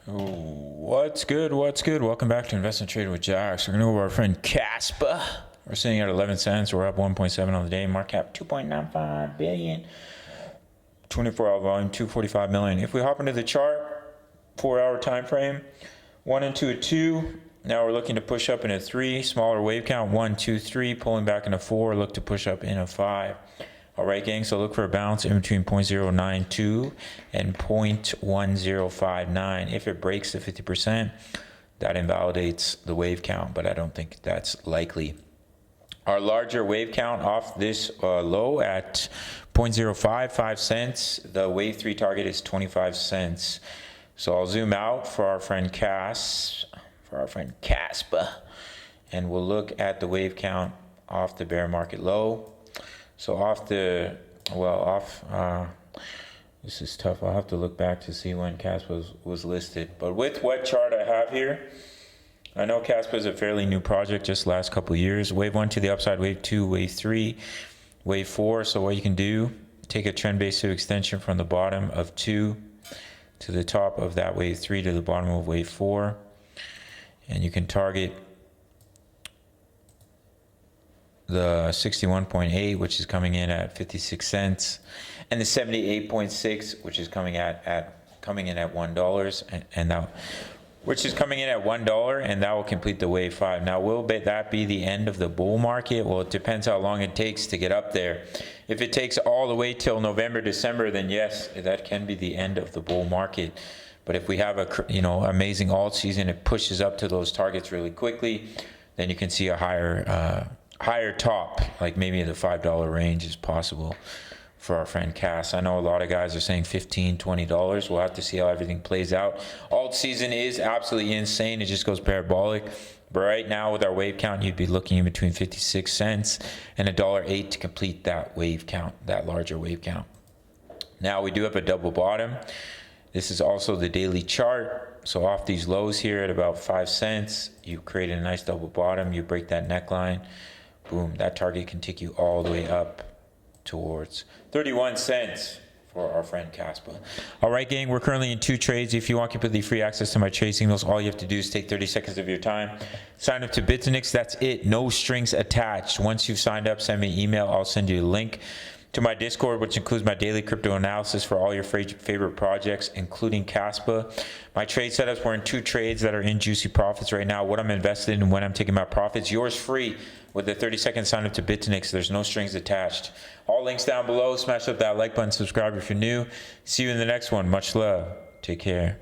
What's good? What's good? Welcome back to Invest and Trade with Jax. We're going to go over our friend Kaspa. We're sitting at 11 cents. We're up 1.7 on the day. Market cap 2.95 billion. 24-hour volume 245 million. If we hop into the chart, 4-hour time frame, 1 into a 2. Now we're looking to push up in a 3. Smaller wave count 1, 2, 3. Pulling back in a 4. Look to push up in a 5. All right, gang, so look for a bounce in between 0.092 and 0.1059. If it breaks the 50%, that invalidates the wave count, but I don't think that's likely. Our larger wave count off this low at 0.055 cents. The wave 3 target is 25 cents. So I'll zoom out for our friend Kaspa, and we'll look at the wave count off the bear market low. So this is tough. I'll have to look back to see when Kaspa was listed. But with what chart I have here, I know Kaspa is a fairly new project, just last couple of years. Wave 1 to the upside, wave 2, wave 3, wave 4. So what you can do, take a trend-based extension from the bottom of 2 to the top of that wave 3 to the bottom of wave 4. And you can target the 61.8, which is coming in at 56 cents, and the 78.6, which is coming in at $1, and that, which is coming in at $1, and that will complete the wave 5. Now, will that be the end of the bull market? Well, it depends how long it takes to get up there. If it takes all the way till November, December, then yes, that can be the end of the bull market. But if we have a amazing alt season, it pushes up to those targets really quickly, then you can see a higher top, like maybe the $5 range is possible for our friend Cass. I know a lot of guys are saying $15, $20. We'll have to see how everything plays out. Alt season is absolutely insane. It just goes parabolic. But right now with our wave count, you'd be looking in between 56 cents and $1.08 to complete that wave count, that larger wave count. Now we do have a double bottom. This is also the daily chart. So off these lows here at about 5 cents, you create a nice double bottom. You break that neckline. Boom, that target can take you all the way up towards 31 cents for our friend Kaspa. All right, gang, we're currently in 2 trades. If you want completely free access to my trade signals, all you have to do is take 30 seconds of your time. Sign up to Bitfinex. That's it. No strings attached. Once you've signed up, send me an email. I'll send you a link to my Discord, which includes my daily crypto analysis for all your favorite projects, including Kaspa. My trade setups, we're in 2 trades that are in juicy profits right now. What I'm invested in and when I'm taking my profits, yours free with the 30-second sign up to Bitfinex. There's no strings attached. All links down below. Smash up that like button, subscribe if you're new. See you in the next one. Much love. Take care.